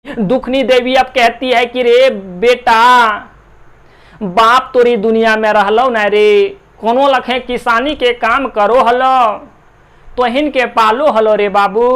दुखनी देवी अब कहती है कि रे बेटा, बाप तोरी दुनिया में रहलो न रे, कोनो लखे किसानी के काम करो हलो, तो हिनके पालो हलो रे बाबू।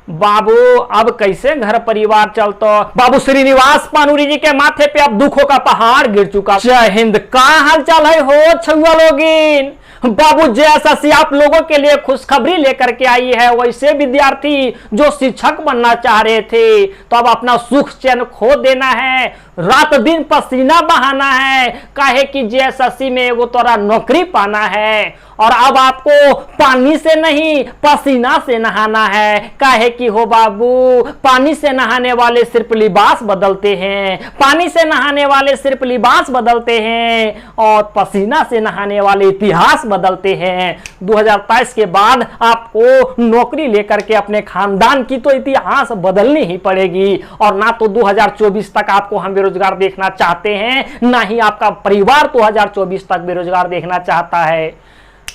बाबू अब कैसे घर परिवार चलतो। बाबू श्रीनिवास पानुरी जी के माथे पे अब दुखों का पहाड़ गिर चुका। जय हिंद। का हाल चाल है हो छुआ लोगिन। बाबू जैसा आप लोगों के लिए खुशखबरी लेकर के आई है, वैसे विद्यार्थी जो शिक्षक बनना चाह रहे थे तो अब अपना सुख चैन खो देना है, रात दिन पसीना बहाना है, काहे कि जेएसएससी में एगो तोरा नौकरी पाना है। और अब आपको पानी से नहीं पसीना से नहाना है, काहे कि हो बाबू पानी से नहाने वाले सिर्फ लिबास बदलते हैं, पानी से नहाने वाले सिर्फ लिबास बदलते हैं और पसीना से नहाने वाले इतिहास बदलते हैं। 2023 के बाद आपको नौकरी लेकर के अपने खानदान की तो इतिहास बदलनी ही पड़ेगी। और ना तो 2024 तक आपको हम बेरोजगार देखना चाहते हैं, ना ही आपका परिवार 2024 तक बेरोजगार देखना चाहता है।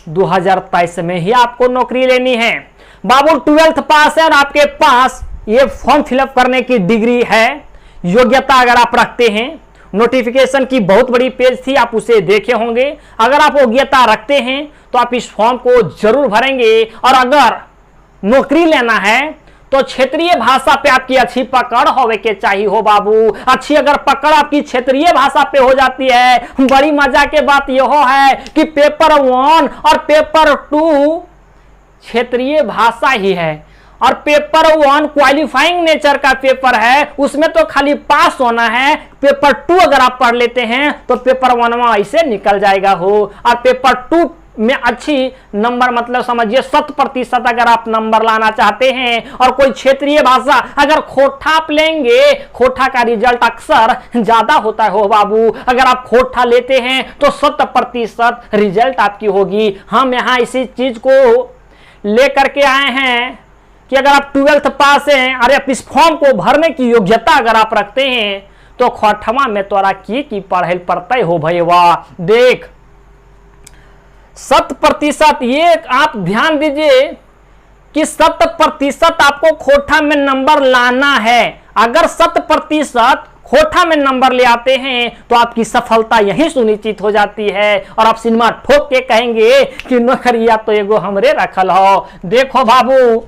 2023 में ही आपको नौकरी लेनी है। बाबू 12th पास है और आपके पास ये फॉर्म फिलअप करने की डिग्री है, योग्यता अगर आप रखते हैं। नोटिफिकेशन की बहुत बड़ी पेज थी, आप उसे देखे होंगे। अगर आप योग्यता रखते हैं तो आप इस फॉर्म को जरूर भरेंगे। और अगर नौकरी लेना है तो क्षेत्रीय भाषा पे आपकी अच्छी पकड़ होवे के चाहिए हो बाबू। अच्छी अगर पकड़ आपकी क्षेत्रीय भाषा पे हो जाती है, बड़ी मजा के बात यह है कि पेपर 1 और पेपर 2 क्षेत्रीय भाषा ही है। और पेपर 1 क्वालिफाइंग नेचर का पेपर है, उसमें तो खाली पास होना है। पेपर 2 अगर आप पढ़ लेते हैं तो पेपर 1 में ऐसे निकल जाएगा हो। और पेपर 2 में अच्छी नंबर मतलब समझिए 100% अगर आप नंबर लाना चाहते हैं और कोई क्षेत्रीय भाषा अगर खोठा आप लेंगे, खोठा का रिजल्ट अक्सर ज्यादा होता है हो बाबू। अगर आप खोठा लेते हैं तो 100% रिजल्ट आपकी होगी। हम यहाँ इसी चीज को लेकर के आए हैं कि अगर आप 12th पास हैं, अरे आप इस फॉर्म को भरने की योग्यता अगर आप रखते हैं तो खोठवा में तोरा की पढ़ाई पड़ते हो भैया। देख 100% ये आप ध्यान दीजिए कि 100% आपको खोठा में नंबर लाना है। अगर 100% खोठा में नंबर ले आते हैं तो आपकी सफलता यही सुनिश्चित हो जाती है और आप सिनेमा ठोक के कहेंगे कि नौकरिया तो एगो हमरे रखल हो। देखो बाबू,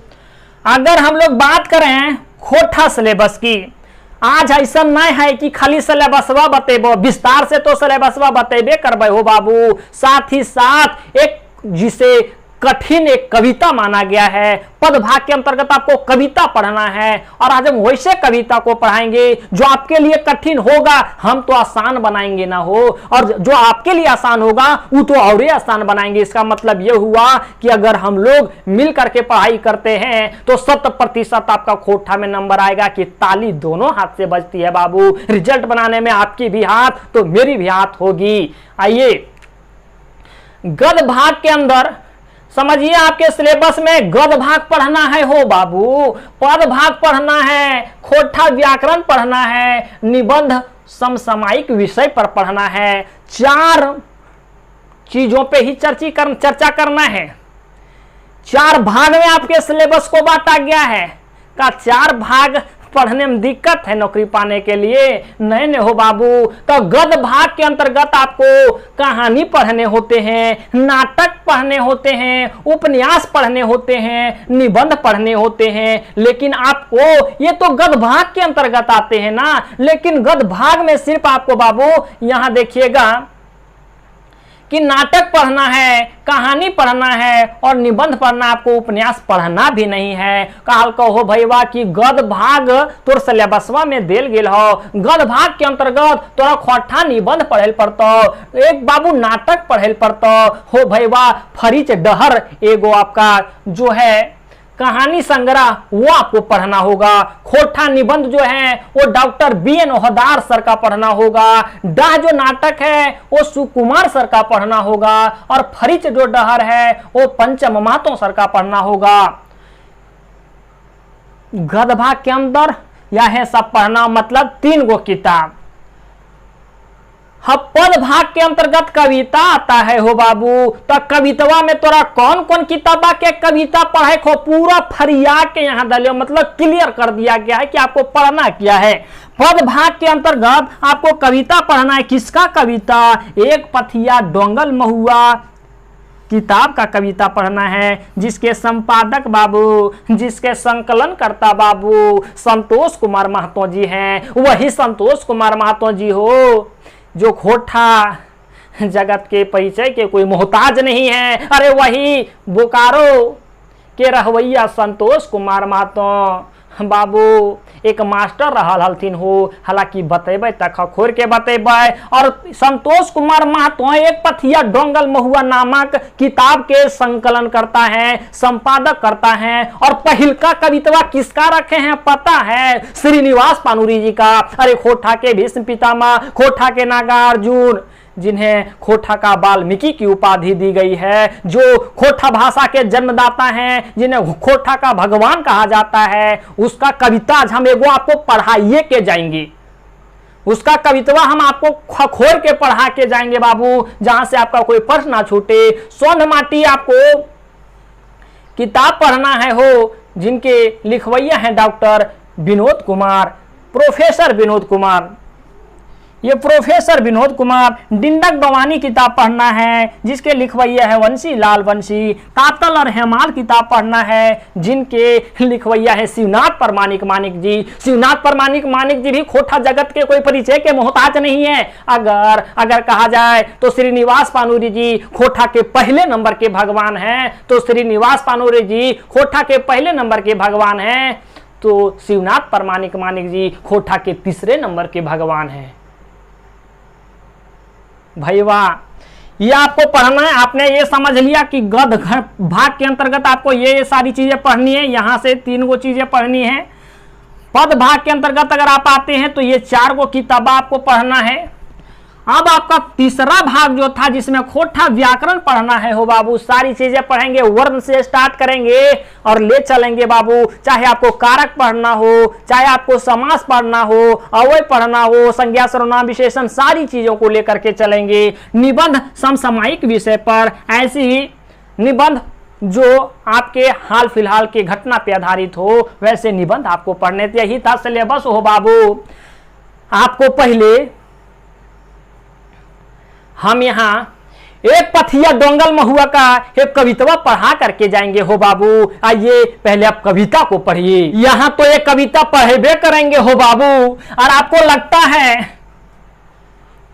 अगर हम लोग बात करें खोठा सिलेबस की, आज ऐसा नहीं है कि खाली सिलेबसवा बतेबो, विस्तार से तो सिलेबसवा बतेबे करबे हो बाबू। साथ ही साथ एक जिसे कठिन एक कविता माना गया है, पदभाग के अंतर्गत आपको कविता पढ़ना है। और आज हम वैसे कविता को पढ़ाएंगे जो आपके लिए कठिन होगा, हम तो आसान बनाएंगे ना हो, और जो आपके लिए आसान होगा वो तो और आसान बनाएंगे। इसका मतलब यह हुआ कि अगर हम लोग मिल करके पढ़ाई करते हैं तो 100% आपका खोठा में नंबर आएगा कि ताली दोनों हाथ से बजती है बाबू। रिजल्ट बनाने में आपकी भी हाथ तो मेरी भी हाथ होगी। आइए गद्य भाग के अंदर समझिए, आपके सिलेबस में गद्य भाग पढ़ना है हो बाबू, पद भाग पढ़ना है, खोठा व्याकरण पढ़ना है, निबंध समसामयिक विषय पर पढ़ना है। 4 चीजों पे ही चर्चा करना है। 4 भाग में आपके सिलेबस को बांटा गया है। का 4 भाग पढ़ने में दिक्कत है नौकरी पाने के लिए? नहीं हो बाबू। तो गद्य भाग के अंतर्गत आपको कहानी पढ़ने होते हैं, नाटक पढ़ने होते हैं, उपन्यास पढ़ने होते हैं, निबंध पढ़ने होते हैं। लेकिन आपको ये तो गद्य भाग के अंतर्गत आते हैं ना, लेकिन गद्य भाग में सिर्फ आपको बाबू यहां देखिएगा कि नाटक पढ़ना है, कहानी पढ़ना है और निबंध पढ़ना, आपको उपन्यास पढ़ना भी नहीं है। काल कहो भैया कि गद्य भाग तोर सिलेबसवा में देल गेल हो, गद्य भाग के अंतर्गत तोरा खोठा निबंध पढ़े पड़तो, एक बाबू नाटक पढ़े पड़तो हो भैया। फरीच डहर एगो आपका जो है कहानी संग्रह वो आपको पढ़ना होगा। खोठा निबंध जो है वो डॉक्टर BN ओहदार सर का पढ़ना होगा। डाह जो नाटक है वो सुकुमार सर का पढ़ना होगा। और फरीच जो डहर है वो पंचम महतो सर का पढ़ना होगा। गद्य भाग के अंदर यह सब पढ़ना मतलब 3 गो किताब। हाँ, पद भाग के अंतर्गत कविता आता है हो बाबू। तो कवितवा में तोरा कौन कौन किताबा के कविता पढ़े को पूरा फरिया के यहाँ डालियो, मतलब क्लियर कर दिया गया है कि आपको पढ़ना क्या है। पद भाग के अंतर्गत आपको कविता पढ़ना है। किसका कविता? एक पथिया डोंगल महुआ किताब का कविता पढ़ना है, जिसके संपादक बाबू, जिसके संकलन करता बाबू संतोष कुमार महतो जी हैं। वही संतोष कुमार महतो जी हो जो खोटा जगत के परिचय के कोई मोहताज नहीं है। अरे वही बोकारो के रहवैया संतोष कुमार महतो बाबू एक मास्टर रहल हलथिन हो। हालांकि बतेबे तक खोर के बतेबे। और संतोष कुमार महतो एक पथिया डोंगल महुआ नामक किताब के संकलन करता है, संपादक करता है। और पहिल का कवितवा किसका रखे हैं पता है? श्रीनिवास पानुरी जी का। अरे खोटा के भीष्म पितामह, खोटा के नागार्जुन, जिन्हें खोटा का वाल्मीकि की उपाधि दी गई है, जो खोटा भाषा के जन्मदाता हैं, जिन्हें खोटा का भगवान कहा जाता है, उसका कविता आज हम एगो आपको पढ़ाइए के जाएंगे। उसका कवितवा हम आपको खखोर के पढ़ा के जाएंगे बाबू, जहां से आपका कोई प्रश्न ना छूटे। स्वर्ण माटी आपको किताब पढ़ना है हो, जिनके लिखवैया हैं डॉक्टर विनोद कुमार, प्रोफेसर विनोद कुमार। ये प्रोफेसर विनोद कुमार। डिंडक गवानी किताब पढ़ना है, जिसके लिखवैया है वंशी लाल वंशी। कातल और हेमाल किताब पढ़ना है, जिनके लिखवैया है शिवनाथ परमाणिक मानिक जी। शिवनाथ परमाणिक मानिक जी भी खोटा जगत के कोई परिचय के मोहताज नहीं है। अगर कहा जाए तो श्रीनिवास पानुरी जी खोटा के पहले नंबर के भगवान हैं, तो श्रीनिवास पानुरी जी खोटा के पहले नंबर के भगवान हैं, तो शिवनाथ परमाणिक मानिक जी खोटा के तीसरे नंबर के भगवान हैं। भाई वाह, ये आपको पढ़ना है। आपने ये समझ लिया कि गद भाग के अंतर्गत आपको ये सारी चीजें पढ़नी है। यहां से 3 गो चीजें पढ़नी है। पद भाग के अंतर्गत अगर आप आते हैं तो ये 4 गो किताब आपको पढ़ना है। अब आपका तीसरा भाग जो था, जिसमें खोटा व्याकरण पढ़ना है हो बाबू, सारी चीजें पढ़ेंगे, वर्ण से स्टार्ट करेंगे और ले चलेंगे बाबू। चाहे आपको कारक पढ़ना हो, चाहे आपको समास पढ़ना हो, अवयव पढ़ना हो, संज्ञा सर्वनाम विशेषण, सारी चीजों को लेकर के चलेंगे। निबंध समसामयिक विषय पर, ऐसी निबंध जो आपके हाल फिलहाल के घटना पे आधारित हो, वैसे निबंध आपको पढ़ने थे। यही था सिलेबस हो बाबू। आपको पहले हम यहाँ एक पथिया डोंगल महुआ का एक कविता पढ़ा करके जाएंगे हो बाबू। आइए पहले आप कविता को पढ़िए। यहाँ तो एक कविता पढ़े करेंगे हो बाबू। और आपको लगता है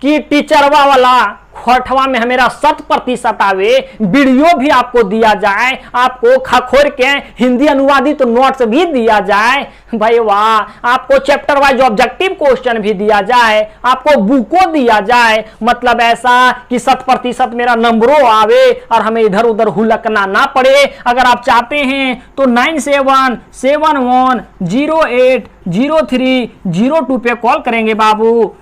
कि टीचरवा वाला खोटवा में हमेरा 100% आवे, वीडियो भी आपको दिया जाए, आपको खखोर के हिंदी अनुवादित नोट्स भी दिया जाए, भाई वाह, आपको चैप्टर वाइज ऑब्जेक्टिव क्वेश्चन भी दिया जाए, आपको बुको दिया जाए, मतलब ऐसा कि 100% मेरा नंबरों आवे और हमें इधर उधर हुलकना ना पड़े। अगर आप चाहते हैं तो 9771080302 पे कॉल करेंगे बाबू।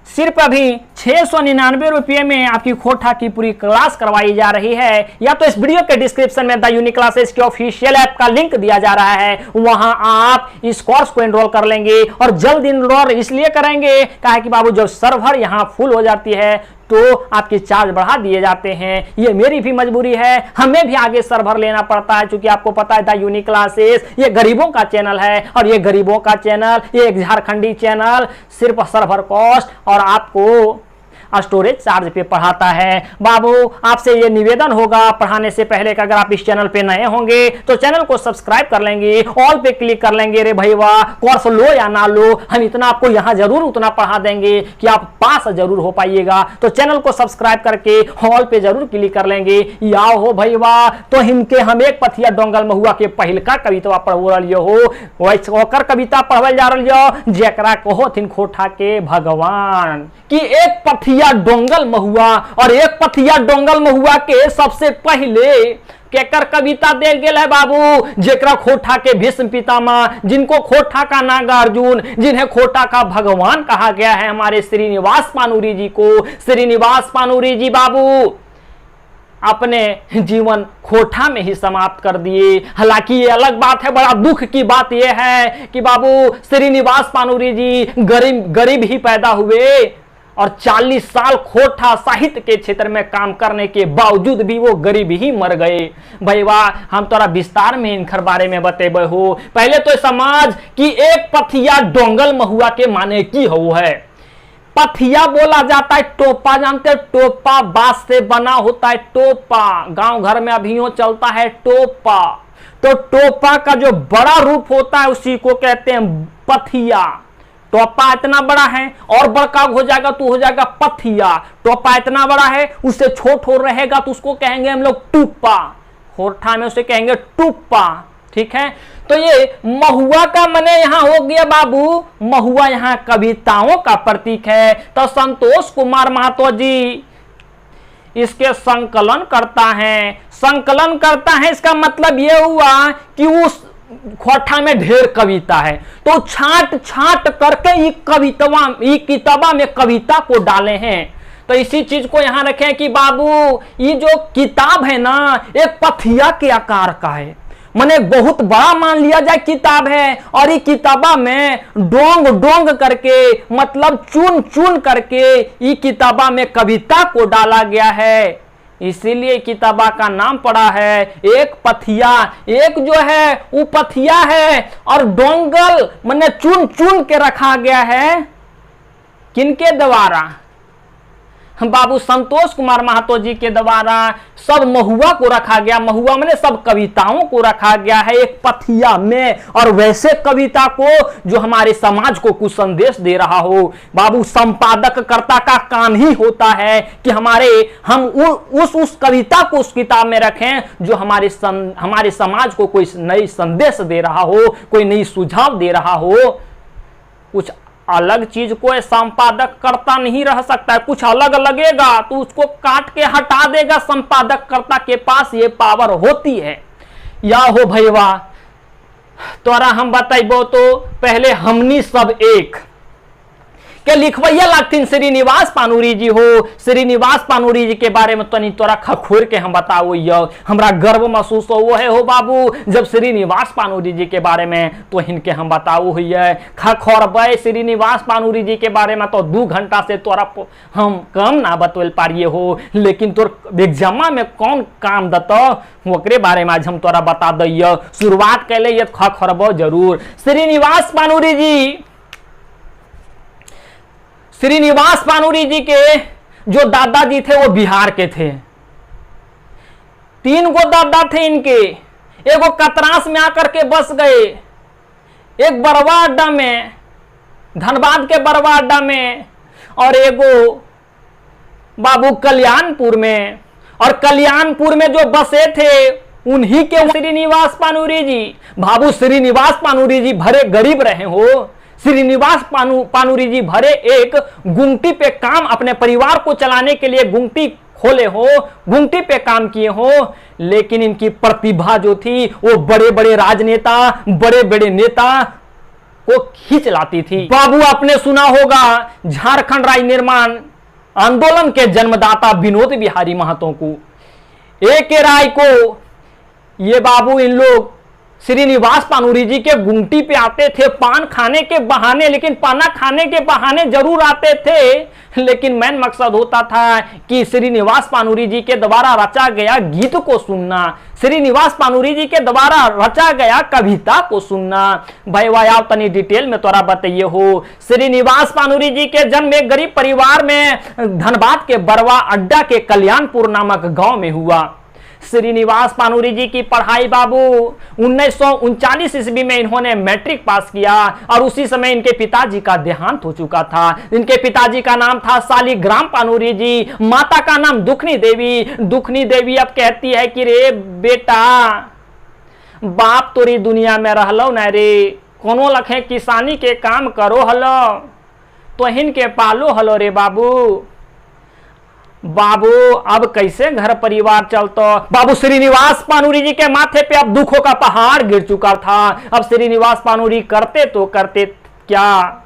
सिर्फ अभी 699 रुपये में आपकी खोटा की पूरी क्लास करवाई जा रही है। या तो इस वीडियो के डिस्क्रिप्शन में द यूनिक क्लासेस के ऑफिशियल ऐप का लिंक दिया जा रहा है, वहां आप इस कोर्स को एनरोल कर लेंगे। और जल्द एनरोल इसलिए करेंगे कहा कि बाबू जब सर्वर यहां फुल हो जाती है तो आपके चार्ज बढ़ा दिए जाते हैं। ये मेरी भी मजबूरी है, हमें भी आगे सर्वर लेना पड़ता है, क्योंकि आपको पता है द यूनिक क्लासेस ये गरीबों का चैनल है। और ये गरीबों का चैनल, ये एक झारखंडी चैनल सिर्फ सर्वर कॉस्ट और आपको स्टोरेज चार्ज पे पढ़ाता है। बाबू आपसे ये निवेदन होगा पढ़ाने से पहले कि अगर आप इस चैनल पे नए होंगे तो चैनल को सब्सक्राइब कर लेंगे, ऑल पे क्लिक कर लेंगे। रे भाई वाह, कोर्स लो या ना लो, हम इतना आपको यहाँ जरूर उतना पढ़ा देंगे कि आप पास जरूर हो पाइएगा। तो चैनल को सब्सक्राइब करके ऑल पे जरूर क्लिक कर लेंगे। या हो भाई वाह, तो इनके हम एक पथिया डोंगल महुआ के पहिलका कविता पढ़ रहियो हो, वैसे ओकर कविता पढ़वल जा रहियो जेकरा कहो थिन खोटा के भगवान। कि एक पथिया डोंगल महुआ, और एक पथिया डोंगल महुआ के सबसे पहले केकर कविता दे गेल है बाबू, जेकरा खोटा के भीष्म पितामह, जिनको खोटा का नागार्जुन, जिन्हें खोटा का भगवान कहा गया है, हमारे श्रीनिवास पानुरी जी को। श्रीनिवास पानुरी जी बाबू अपने जीवन खोटा में ही समाप्त कर दिए। हालांकि ये अलग बात है, बड़ा दुख की बात यह है कि बाबू श्रीनिवास पानुरी जी गरीब ही पैदा हुए और 40 साल खोटा साहित्य के क्षेत्र में काम करने के बावजूद भी वो गरीब ही मर गए। भाई वाह, हम तोरा विस्तार में इनकर बारे में बतेबे हो। पहले तो समाज की एक पथिया डोंगल महुआ के माने की हो है। पथिया बोला जाता है टोपा, जानते हैं? टोपा बांस से बना होता है। टोपा गांव घर में अभियो चलता है टोपा। तो टोपा का जो बड़ा रूप होता है उसी को कहते हैं पथिया। टोपा इतना बड़ा है और बड़का हो जाएगा तो हो जाएगा पथिया। टोपा इतना बड़ा है, उससे छोट हो रहेगा तो उसको कहेंगे हम लोग टुप्पा। खोरठा में उसे कहेंगे टुप्पा। ठीक है, तो ये महुआ का मने यहां हो गया बाबू, महुआ यहां कविताओं का प्रतीक है। तो संतोष कुमार महतो जी इसके संकलन करता है। संकलन करता है इसका मतलब यह हुआ कि उस खोठा में ढेर कविता है तो छांट छांट करके ये किताबा में कविता को डाले हैं। तो इसी चीज को यहां रखें कि बाबू ये जो किताब है ना एक पथिया के आकार का है, माने बहुत बड़ा मान लिया जाए किताब है। और ये किताबा में डोंग डोंग करके मतलब चुन चुन करके ये किताबा में कविता को डाला गया है, इसीलिए किताबा का नाम पड़ा है एक पथिया। एक जो है वो पथिया है और डोंगल माने चुन चुन के रखा गया है। किनके द्वारा? बाबू संतोष कुमार महतो जी के द्वारा सब महुआ को रखा गया। महुआ में सब कविताओं को रखा गया है एक पथिया में, और वैसे कविता को जो हमारे समाज को कुछ संदेश दे रहा हो। बाबू संपादक कर्ता का काम ही होता है कि हम उस कविता को उस किताब में रखें जो हमारे समाज को कोई नई संदेश दे रहा हो, कोई नई सुझाव दे रहा हो। कुछ अलग चीज को संपादक करता नहीं रह सकता है, कुछ अलग लगेगा तो उसको काट के हटा देगा। संपादक कर्ता के पास ये पावर होती है। या हो भैया तोरा हम बताइबो तो पहले हमनी सब एक के लिखवैया लागथिन श्रीनिवास पानुरी जी हो। श्रीनिवास पानुरी जी के बारे में तनी तोरा खखोर के हम बताओ, हमरा गर्व महसूस हो बाबू जब श्रीनिवास पानुरी जी के बारे में तो इनके हम बताओ हुई खखोरबे। श्रीनिवास पानुरी जी के बारे में तो 2 घंटा से तोरा हम कम ना बतल पारिए हो, लेकिन तोर एग्जामा में कौन काम दतो ओकरे बारे में आज हम तोरा बता दिए। शुरुआत कैले खखोरबो जरूर। श्रीनिवास पानुरी जी के जो दादाजी थे वो बिहार के थे। 3 गो दादा थे इनके। एगो कतरास में आकर के बस गए, एक बरवा अड्डा में, धनबाद के बरवा अड्डा में, और एगो बाबू कल्याणपुर में। और कल्याणपुर में जो बसे थे उन्हीं के श्रीनिवास पानुरी जी। बाबू श्रीनिवास पानुरी जी भरे गरीब रहे हो। श्रीनिवास पानुरी जी भरे एक गुमटी पे काम अपने परिवार को चलाने के लिए गुमटी खोले हो, गुमटी पे काम किए हो, लेकिन इनकी प्रतिभा जो थी वो बड़े बड़े राजनेता, बड़े बड़े नेता को खींच लाती थी। बाबू आपने सुना होगा झारखंड राज्य निर्माण आंदोलन के जन्मदाता विनोद बिहारी महतो को, एक राय को ये बाबू इन लोग श्रीनिवास पानुरी जी के गुमटी पे आते थे पान खाने के बहाने, लेकिन पाना खाने के बहाने जरूर आते थे, लेकिन मेन मकसद होता था कि श्रीनिवास पानुरी जी के द्वारा रचा गया गीत को सुनना, श्रीनिवास पानुरी जी के द्वारा रचा गया कविता को सुनना। भाई वाह तनी डिटेल में तोरा बताइए हो। श्रीनिवास पानुरी जी के जन्म एक गरीब परिवार में धनबाद के बरवा अड्डा के कल्याणपुर नामक गांव में हुआ। श्रीनिवास पानुरी जी की पढ़ाई बाबू 1939 ईस्वी में इन्होंने मैट्रिक पास किया, और उसी समय इनके पिताजी का देहांत हो चुका था। इनके पिताजी का नाम था शालिग्राम पानुरी जी, माता का नाम दुखनी देवी। दुखनी देवी अब कहती है कि रे बेटा बाप तोरी दुनिया में रहलो न रे, कोनो लखे किसानी के काम करो हलो तो हिनके पालो हलो रे बाबू। बाबू अब कैसे घर परिवार चलतो। बाबू श्रीनिवास पानुरी जी के माथे पे अब दुखों का पहाड़ गिर चुका था। अब श्रीनिवास पानुरी करते तो करते क्या,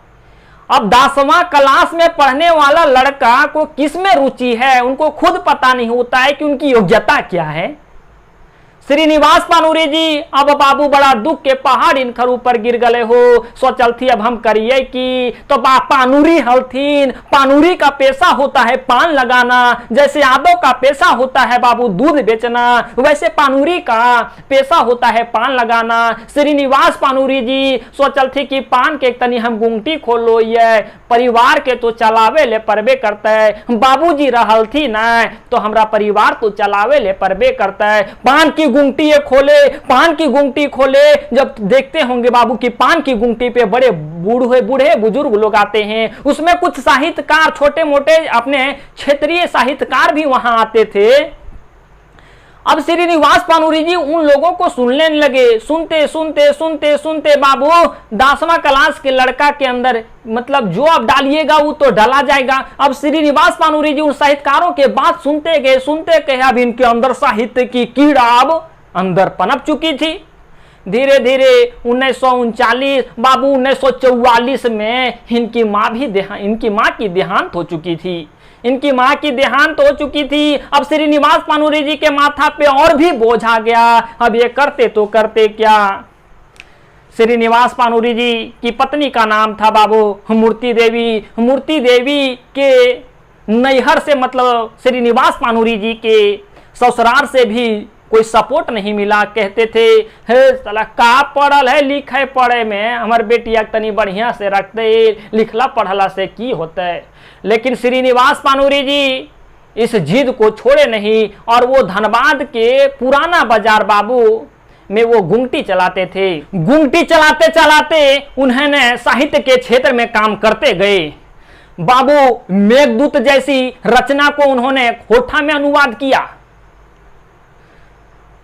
अब 10वां क्लास में पढ़ने वाला लड़का को किस में रुचि है उनको खुद पता नहीं होता है कि उनकी योग्यता क्या है। श्रीनिवास पानूरी जी, अब बाबू बड़ा दुख के पहाड़ इनकर ऊपर गिर गए हो, सोचल थी अब हम करिए की। तो पानूरी हलथीन, पानूरी का पेशा होता है पान लगाना, जैसे यादव का पेशा होता है बाबू दूध बेचना, वैसे पानूरी का पेशा होता है पान लगाना। श्रीनिवास पानूरी जी सोचल थी कि पान के तनी हम गुंगटी खोल लो, ये परिवार के तो चलावे ले परबे करते, बाबूजी रहल थी ना तो हमरा परिवार तो चलावे ले परबे करते। पान की गुंगटी खोले, पान की गुंगटी खोले, जब देखते होंगे बाबू की पान की गुंगटी पे बड़े बूढ़े बुजुर्ग लोग आते हैं, उसमें कुछ साहित्यकार छोटे मोटे अपने क्षेत्रीय साहित्यकार भी वहां आते थे। अब श्रीनिवास पानूरी जी उन लोगों को सुनने लगे, सुनते सुनते सुनते सुनते बाबू 10वां क्लास के लड़का के अंदर मतलब जो अब डालिएगा वो तो डाला जाएगा। अब श्रीनिवास पानूरी जी उन साहित्यकारों के बात सुनते गए, अब इनके अंदर साहित्य की कीड़ा अब अंदर पनप चुकी थी। धीरे धीरे 1939 बाबू 1944 में इनकी माँ की देहांत हो चुकी थी, इनकी मां की देहांत हो चुकी थी। अब श्रीनिवास पानूरी जी के माथा पे और भी बोझ आ गया, अब ये करते तो करते क्या। श्रीनिवास पानूरी जी की पत्नी का नाम था बाबू मूर्ति देवी। मूर्ति देवी के नैहर से मतलब श्रीनिवास पानूरी जी के ससुराल से भी कोई सपोर्ट नहीं मिला। कहते थे हे साला का पढ़ल है लिखे पढ़े में, हमार बेटिया तनी बढ़िया से रखते, लिखला पढ़ला से की होता है। लेकिन श्रीनिवास पानूरी जी इस जिद को छोड़े नहीं और वो धनबाद के पुराना बाजार बाबू में वो गुंगटी चलाते थे। गुंगटी चलाते चलाते उन्होंने साहित्य के क्षेत्र में काम करते गए। बाबू मेघदूत जैसी रचना को उन्होंने खोटा में अनुवाद किया।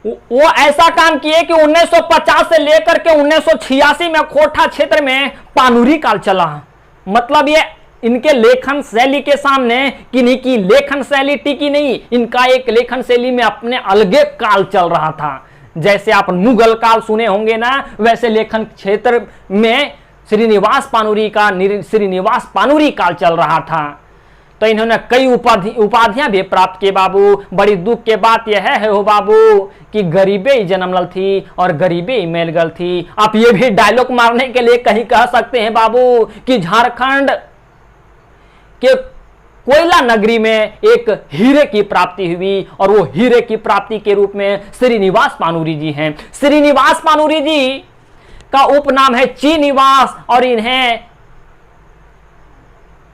वो ऐसा काम किए कि 1950 से लेकर के 1986 में खोटा क्षेत्र में पानूरी काल चला। मतलब ये इनके लेखन शैली के सामने किन्हीं की लेखन शैली टिकी नहीं, इनका एक लेखन शैली में अपने अलगे काल चल रहा था। जैसे आप मुगल काल सुने होंगे ना, वैसे लेखन क्षेत्र में श्रीनिवास पानूरी काल चल रहा था। तो इन्होंने कई उपाधियां भी प्राप्त की बाबू। बड़ी दुख के बात यह है हो बाबू कि गरीबे ही जन्मल थी और गरीबे ही मेल गल थी। आप ये भी डायलॉग मारने के लिए कहीं कह सकते हैं बाबू कि झारखंड के कोयला नगरी में एक हीरे की प्राप्ति हुई और वो हीरे की प्राप्ति के रूप में श्रीनिवास पानूरी जी हैं। श्रीनिवास पानूरी जी का उपनाम है चीनिवास और इन्हें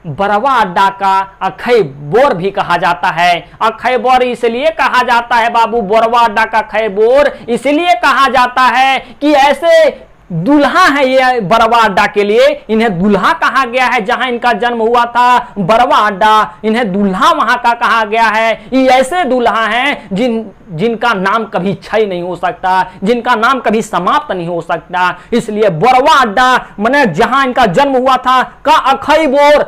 बरवा अड्डा का अखई बोर भी कहा जाता है। अखई बोर इसलिए कहा जाता है बाबू, बरवा अड्डा का अखई बोर इसलिए कहा जाता है कि ऐसे दुल्हा है ये बरवा अड्डा के लिए, इन्हें दुल्हा कहा गया है। जहां इनका जन्म हुआ था बरवा अड्डा, इन्हें दुल्हा वहां का कहा गया है। ये ऐसे दुल्हा हैं जिनका नाम कभी क्षय नहीं हो सकता, जिनका नाम कभी समाप्त नहीं हो सकता। इसलिए बरवा अड्डा माने जहां इनका जन्म हुआ था का अखई बोर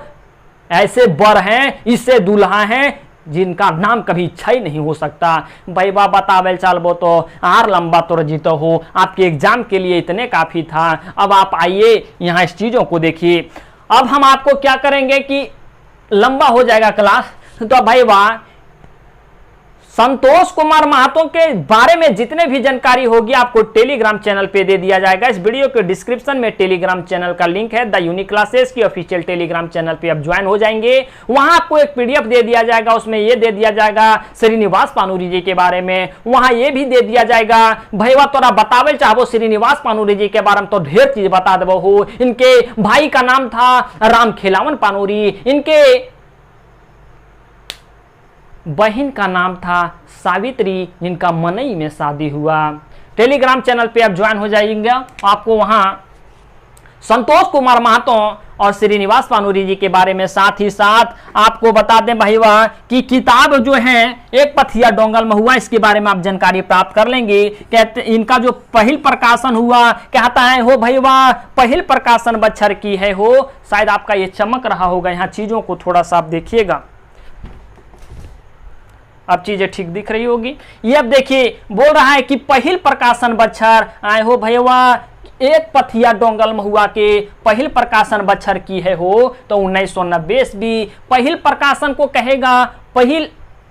ऐसे बर हैं, इससे दुल्हा हैं जिनका नाम कभी क्षय नहीं हो सकता। भाई बा बतावे चलबो तो आर लंबा तो जीतो हो, आपके एग्जाम के लिए इतने काफी था। अब आप आइए यहाँ इस चीजों को देखिए। अब हम आपको क्या करेंगे कि लंबा हो जाएगा क्लास, तो भाई वाह संतोष कुमार महतो के बारे में जितने भी जानकारी होगी आपको टेलीग्राम चैनल पे दे दिया जाएगा। इस वीडियो के डिस्क्रिप्शन में टेलीग्राम चैनल का लिंक है। द यूनिक क्लासेस की ऑफिशियल टेलीग्राम चैनल पे आप ज्वाइन हो जाएंगे। वहां आपको एक पीडीएफ दे दिया जाएगा, उसमें ये दे दिया जाएगा श्रीनिवास पानूरी जी के बारे में। वहां ये भी दे दिया जाएगा भैया तोरा बतावे चाहो श्रीनिवास पानूरी जी के बारे में तो ढेर चीज बता देबो हो। इनके भाई का नाम था राम खेलावन पानूरी, इनके बहन का नाम था सावित्री, जिनका मनई में शादी हुआ। टेलीग्राम चैनल पे आप ज्वाइन हो जाएंगे, आपको वहां संतोष कुमार महतो और श्रीनिवास पानूरी जी के बारे में, साथ ही साथ आपको बता दें भाई वह कि किताब जो है एक पथिया डोंगल में हुआ, इसके बारे में आप जानकारी प्राप्त कर लेंगे। कहते इनका जो पहल प्रकाशन हुआ कहता है हो भाई वह पहल प्रकाशन बच्छर की है हो। शायद आपका ये चमक रहा होगा, यहाँ चीजों को थोड़ा सा आप देखिएगा, अब चीजें ठीक दिख रही होगी। ये अब देखिए बोल रहा है कि पहल प्रकाशन बच्छर आए हो भैया एक पथिया डोंगल महुआ के पहल प्रकाशन बच्छर की है हो। तो 1990 ईस्वी पहल प्रकाशन को कहेगा, पहल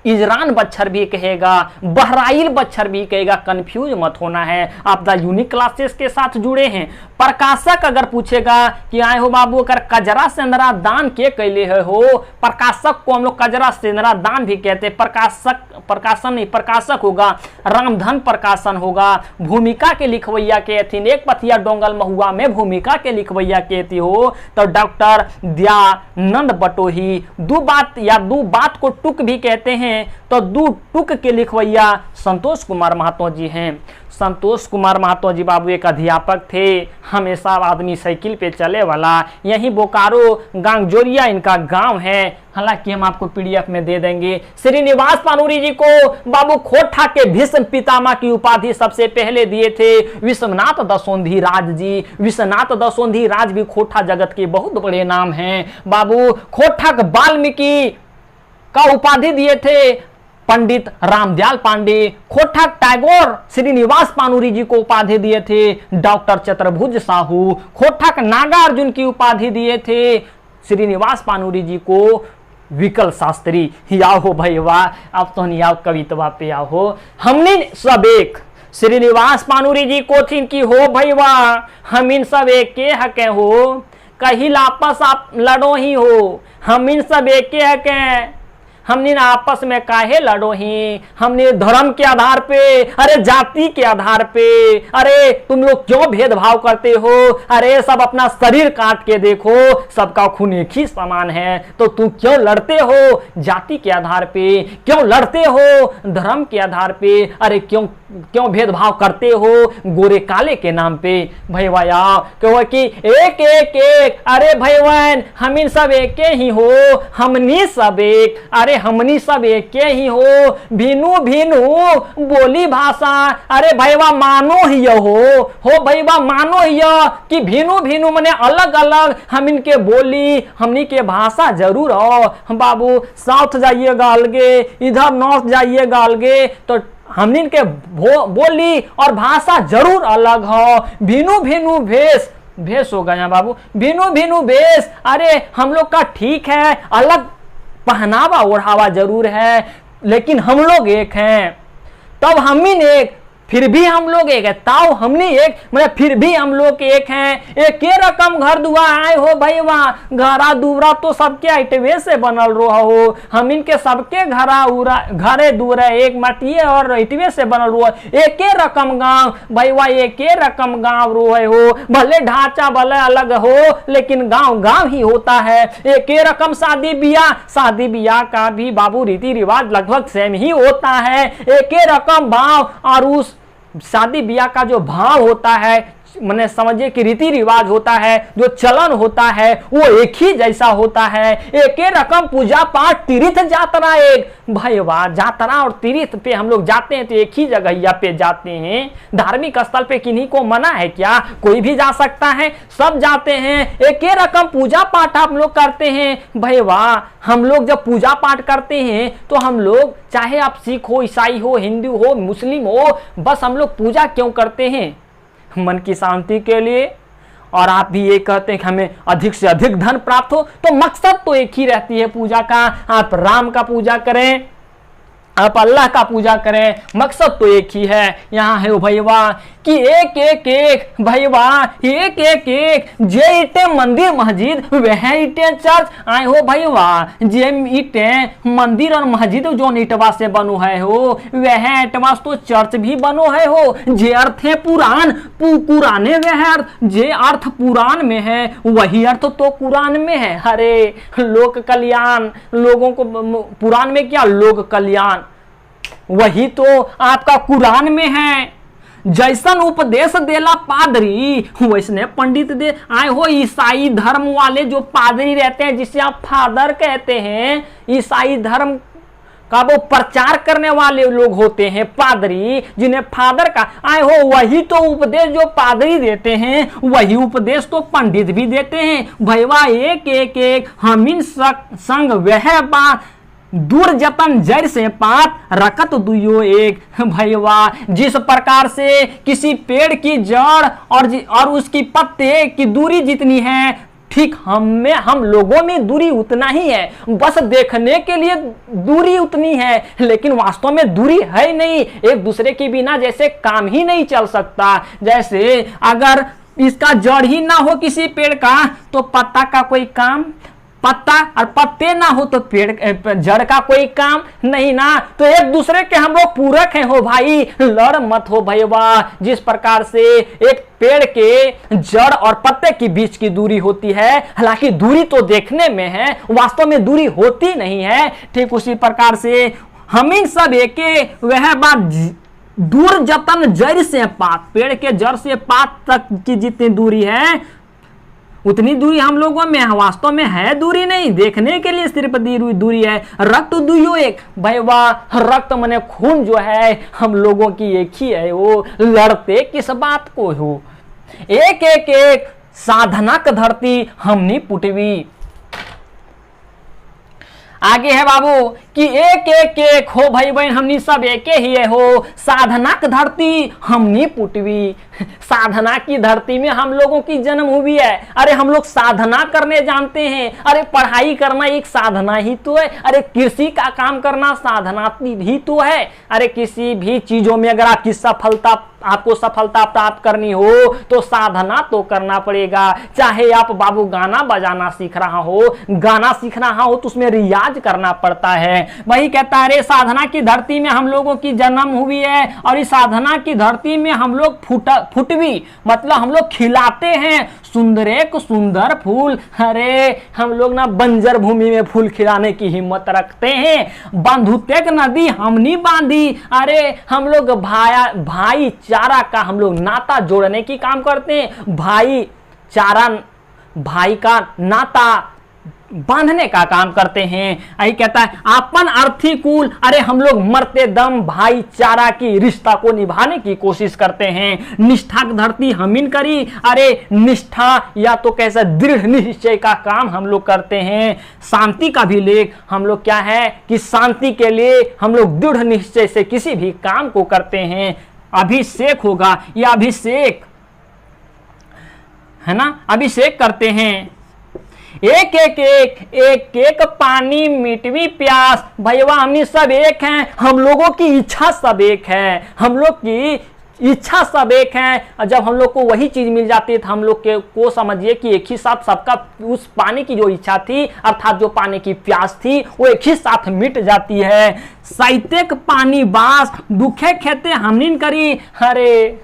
इजरान बच्छर भी कहेगा, बहराइल बच्छर भी कहेगा, कंफ्यूज मत होना है। आप द यूनिक क्लासेस के साथ जुड़े हैं। प्रकाशक अगर पूछेगा कि आए हो बाबू अगर कजरा सेंदरा दान के कैले है हो, प्रकाशक को हम लोग कजरा सेंदरा दान भी कहते हैं। प्रकाशन नहीं, प्रकाशक होगा रामधन प्रकाशन होगा। भूमिका के लिखवैया के थी, एक पथिया डोंगल महुआ में भूमिका के लिखवैया के थी हो तो डॉक्टर दयानंद बटोही। दो बात को टुक भी कहते हैं तो दो टुक के लिखवैया संतोष कुमार महतो जी हैं। संतोष कुमार महतो जी बाबू एक अध्यापक थे, हमेशा आदमी साइकिल पे चले वाला। यही बोकारो गांगजोरिया इनका गांव है, हालांकि हम आपको पीडीएफ में दे देंगे। श्रीनिवास पानूरी जी को बाबू खोटा के भीष्म पितामह की उपाधि सबसे पहले दिए थे विश्वनाथ दसोंधी राज जी। विश्वनाथ दसोंधी राज भी खोटा जगत के बहुत बड़े नाम हैं। बाबू खोटा वाल्मीकि का उपाधि दिए थे पंडित रामदयाल पांडे। खोटा टैगोर श्रीनिवास पानूरी जी को उपाधि दिए थे डॉक्टर चतुर्भुज साहू। खोटा नागार्जुन की उपाधि दिए थे श्रीनिवास पानूरी जी को विकल शास्त्री। आओ भाई वाह, अब तो नहीं आओ कविता पे आओ। हमने सब एक श्रीनिवास पानूरी जी को थी कि हो भाई वाह, हम इन सब एक के हके हो, कहीं आपस आप लड़ो ही हो। हम इन सब एक के हके, हमने आपस में काहे लड़ो ही। हमने धर्म के आधार पे, अरे जाति के आधार पे, अरे तुम लोग क्यों भेदभाव करते हो। अरे सब अपना शरीर काट के देखो, सबका खून एक ही समान है, तो तुम क्यों लड़ते हो जाति के आधार पे, क्यों लड़ते हो धर्म के आधार पे, अरे क्यों भेदभाव करते हो गोरे काले के नाम पे। भैया क्यों कि एक एक एक, अरे भैया हम इन सब एक ही हो, हमनी सब एक, अरे हमनी सब एक के ही हो। भिनु भिनु बोली भाषा, अरे भैया मानो ही हो भैया मानो ही कि भिनु भिनु मने अलग अलग, हम इनके बोली हमनी के भाषा जरूर हो। बाबू साउथ जाइएगा अलगे, इधर नॉर्थ जाइएगा अलगे, तो हमने इनके बोली और भाषा जरूर अलग हो। भिनु भिनु भेष हो गया बाबू, भिनु भिनु भेष, अरे हम लोग का ठीक है, अलग पहनावा ओढ़ावा जरूर है, लेकिन हम लोग एक हैं। तब हम ही एक, फिर भी हम लोग एक है, ताऊ हमने एक, मतलब फिर भी हम लोग एक हैं। एक ही रकम घर दुआ आए हो भाई, वहाँ घरा दूरा तो सबके आइटवे से बनल रहा हो। हम इनके सबके घरे दूर है, एक मटिए और आइटवे से बनल रहा। एक ही रकम गांव भाई, वहाँ एक ही रकम गांव रोए हो, भले ढांचा भले अलग हो, लेकिन गांव गांव ही होता है। एक ही रकम शादी ब्याह का भी बाबू रीति रिवाज लगभग सेम ही होता है। एक ही रकम भाव, और उस शादी ब्याह का जो भाव होता है, मैंने समझिए कि रीति रिवाज होता है, जो चलन होता है वो एक ही जैसा होता है। एक ही रकम पूजा पाठ तीर्थ यात्रा एक, भाई वाह यात्रा और तीर्थ पे हम लोग जाते हैं तो एक ही जगह पे जाते हैं। धार्मिक स्थल पे किन्हीं को मना है क्या? कोई भी जा सकता है, सब जाते हैं। एक ही रकम पूजा पाठ हम लोग करते हैं। भाई वाह, हम लोग जब पूजा पाठ करते हैं तो हम लोग, चाहे आप सिख हो, ईसाई हो, हिंदू हो, मुस्लिम हो, बस हम लोग पूजा क्यों करते हैं? मन की शांति के लिए। और आप भी ये कहते हैं कि हमें अधिक से अधिक धन प्राप्त हो, तो मकसद तो एक ही रहती है पूजा का। आप राम का पूजा करें, आप अल्लाह का पूजा करें, मकसद तो एक ही है। यहाँ है भैया कि एक एक एक भैया, एक एक एक जे इटे मंदिर मस्जिद वह इटे चर्च आए हो भैया। जे इटे मंदिर और मस्जिद जो इटवा से बनो है हो, वह इटवा तो चर्च भी बनो है हो। जे अर्थ है पुराण, पुराने वह अर्थ, जे अर्थ पुराण में है वही अर्थ तो कुरान में है। अरे लोक कल्याण, लोगों को पुराण में क्या, लोक कल्याण वही तो आपका कुरान में है। जैसन उपदेश देला पादरी वैसने पंडित दे। आए हो ईसाई धर्म वाले जो पादरी रहते हैं, जिसे आप फादर कहते हैं, ईसाई धर्म का वो प्रचार करने वाले लोग होते हैं पादरी, जिन्हें फादर का। आए हो वही तो उपदेश जो पादरी देते हैं, वही उपदेश तो पंडित भी देते हैं। भैया एक एक एक हमिन संग वह बात, दूर जतन जड़ से पात रकत दुयो एक। भैया जिस प्रकार से किसी पेड़ की जड़ और उसकी पत्ते की दूरी जितनी है, ठीक हम लोगों में दूरी उतना ही है, बस देखने के लिए दूरी उतनी है, लेकिन वास्तव में दूरी है नहीं। एक दूसरे के बिना जैसे काम ही नहीं चल सकता। जैसे अगर इसका जड़ ही ना हो किसी पेड़ का तो पत्ता का कोई काम, पत्ता और पत्ते ना हो तो पेड़ जड़ का कोई काम नहीं ना। तो एक दूसरे के हम लोग पूरक हैं हो भाई, लड़ मत हो भाई वाह। जिस प्रकार से एक पेड़ के जड़ और पत्ते के बीच की दूरी होती है, हालांकि दूरी तो देखने में है, वास्तव में दूरी होती नहीं है, ठीक उसी प्रकार से हम इन सब एक वह बात दूर जतन जड़ से पात, पेड़ के जड़ से पात तक की जितनी दूरी है उतनी दूरी हम लोगों में है, वास्तव में है दूरी नहीं, देखने के लिए सिर्फ दूरी है। रक्त दुइयो एक भाई वाह, रक्त मने खून जो है हम लोगों की एक ही है, वो लड़ते किस बात को हो। एक एक एक साधना का धरती हमनी पुटवी। आगे है बाबू कि एक एक एक हो भाई बहन हमनी सब एक ही है हो, साधना की धरती हमनी पुटवी। साधना की धरती में हम लोगों की जन्म हुई है। अरे हम लोग साधना करने जानते हैं, अरे पढ़ाई करना एक साधना ही तो है, अरे कृषि का काम करना साधना ही तो है। अरे किसी भी चीजों में अगर आपको सफलता प्राप्त करनी हो तो साधना तो करना पड़ेगा। चाहे आप बाबू गाना बजाना सीख रहा हो, गाना सीख रहा हो तो उसमें रियाज करना पड़ता है। वही कहता है रे साधना की धरती में हम लोगों की जन्म हुई है, और इस साधना की धरती में हम लोग फुटवी मतलब हम लोग खिलाते हैं सुंदर एक सुंदर फूल। अरे हम लोग ना बंजर भूमि में फूल खिलाने की हिम्मत रखते हैं। बंधुतेक नदी हमनी बांधी, अरे हम लोग भाईचारा का हम लोग नाता जोड़ने की काम करते हैं। भाई का नाता बांधने का काम करते हैं। यही कहता है अपन अर्थी कुल, अरे हम लोग मरते दम भाईचारा की रिश्ता को निभाने की कोशिश करते हैं। निष्ठा की धरती हमीन करी, अरे निष्ठा या तो कैसा दृढ़ निश्चय का काम हम लोग करते हैं। शांति का भी लेख हम लोग क्या है कि शांति के लिए हम लोग दृढ़ निश्चय से किसी भी काम को करते हैं। अभिषेक होगा या अभिषेक है ना, अभिषेक करते हैं। एक एक एक एक एक पानी मिटवी प्यास, भैया हमनी सब एक हैं, हम लोगों की इच्छा सब एक है, हम लोग की इच्छा सब एक है। जब हम लोग को वही चीज मिल जाती है तो हम लोग को समझिए कि एक ही साथ सबका उस पानी की जो इच्छा थी अर्थात जो पानी की प्यास थी वो एक ही साथ मिट जाती है। साहित्यक पानी बास दुखे खेते हमनिन करी, अरे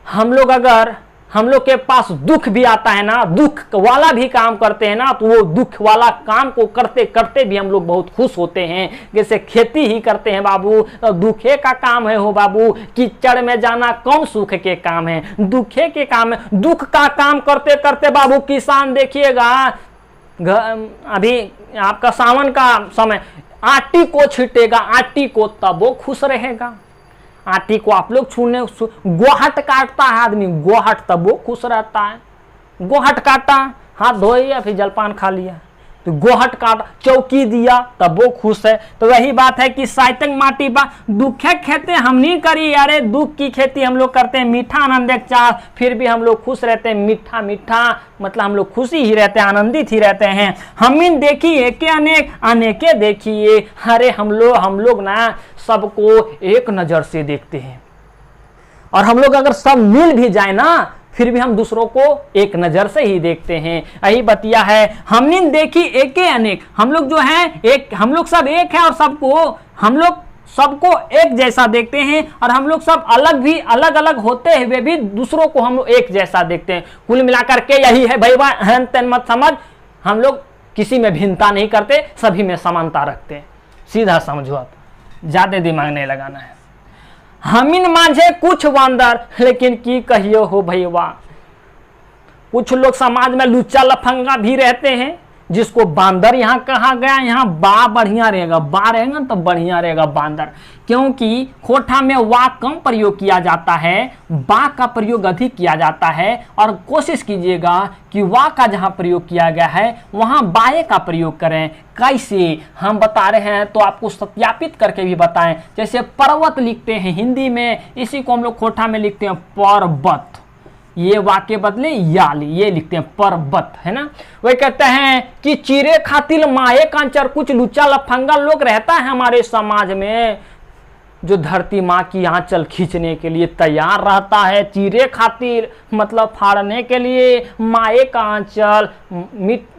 हम लोग के पास दुख भी आता है ना, दुख वाला भी काम करते हैं ना, तो वो दुख वाला काम को करते करते भी हम लोग बहुत खुश होते हैं। जैसे खेती ही करते हैं बाबू, तो दुखे का काम है हो बाबू, कीचड़ में जाना कौन सुख के काम है, दुखे के काम है। दुख का काम करते करते बाबू किसान देखिएगा, अभी आपका सावन का समय, आटी को छीटेगा, आटी को तब वो खुश रहेगा। आटी को आप लोग गोहट काटता है आदमी, गोहट तब वो खुश रहता है। गोहट काटा, हाथ धोया फिर जलपान खा लिया, तो गोहट काटा, चौकी दिया तब वो खुश है। तो वही बात है कि साहित्यक माटी बा दुखे खेते हम नहीं करी, अरे दुख की खेती हम लोग करते हैं। मीठा आनंद एक चार, फिर भी हम लोग खुश रहते हैं। मीठा मीठा मतलब हम लोग खुशी ही रहते हैं, आनंदित ही रहते हैं। हमीन देखी एके अनेक, अनेके देखिए, अरे हम लोग ना सबको एक नजर से देखते हैं, और हम लोग अगर सब मिल भी जाए ना फिर भी हम दूसरों को एक नजर से ही देखते हैं। यही बतिया है हमने देखी एके अनेक, हम लोग जो हैं एक, हम लोग सब एक है और हम लोग सबको एक जैसा देखते हैं, और हम लोग सब अलग अलग होते हुए भी दूसरों को हम लोग एक जैसा देखते हैं। कुल मिलाकर के यही है भाई हेन तेन मत समझ, हम लोग किसी में भिन्नता नहीं करते, सभी में समानता रखते हैं। सीधा समझो, आप ज्यादा दिमाग नहीं लगाना है। हमीन माझे कुछ वांदर, लेकिन की कहियो हो भैया, कुछ लोग समाज में लुच्चा लफंगा भी रहते हैं, जिसको बांदर यहाँ कहा गया। यहाँ बा बढ़िया रहेगा, बा रहेगा तो बढ़िया रहेगा बांदर, क्योंकि खोठा में वा कम प्रयोग किया जाता है, बा का प्रयोग अधिक किया जाता है। और कोशिश कीजिएगा कि वा का जहाँ प्रयोग किया गया है वहाँ बाए का प्रयोग करें। कैसे हम बता रहे हैं तो आपको सत्यापित करके भी बताएं। जैसे पर्वत लिखते हैं हिंदी में, इसी को हम लोग खोठा में लिखते हैं पर्वत, ये वाक्य बदले याली, ये लिखते हैं पर्वत, है ना। वही कहते हैं कि चीरे खातिर माए कांचर, कुछ लुच्चा लफंगा लोग रहता है हमारे समाज में जो धरती माँ की आंचल खींचने के लिए तैयार रहता है। चीरे खातिर मतलब फाड़ने के लिए, माए का आंचल,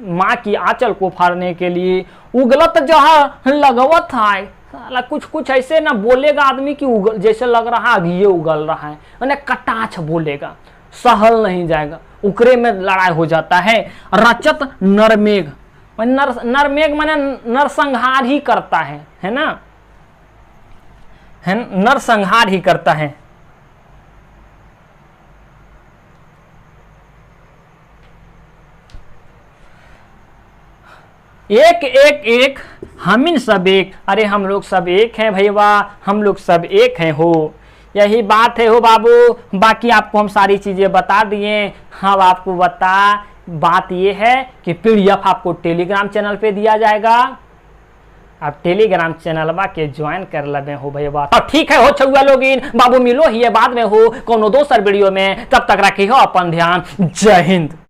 माँ की आंचल को फाड़ने के लिए। उगलत जहाँ लगवत है, साला कुछ कुछ ऐसे ना बोलेगा आदमी की उगल जैसे लग रहा है ये उगल रहा है, मैंने कटाछ बोलेगा, सहल नहीं जाएगा, उकरे में लड़ाई हो जाता है। रचत नरमेघ, नरमेघ माने नरसंहार ही करता है ना, है नरसंहार ही करता है। एक एक एक हम सब एक, अरे हम लोग सब एक हैं भैया, हम लोग सब एक हैं हो, यही बात है हो बाबू। बाकी आपको हम सारी चीजें बता दिए। हम आपको बात ये है कि पीडीएफ आपको टेलीग्राम चैनल पे दिया जाएगा, आप टेलीग्राम चैनल के ज्वाइन कर लेते हो भैया। और ठीक है हो छुआ लोग बाबू, मिलो ही बाद में हो कोनो दोसर वीडियो में, तब तक रखी हो अपन ध्यान। जय हिंद।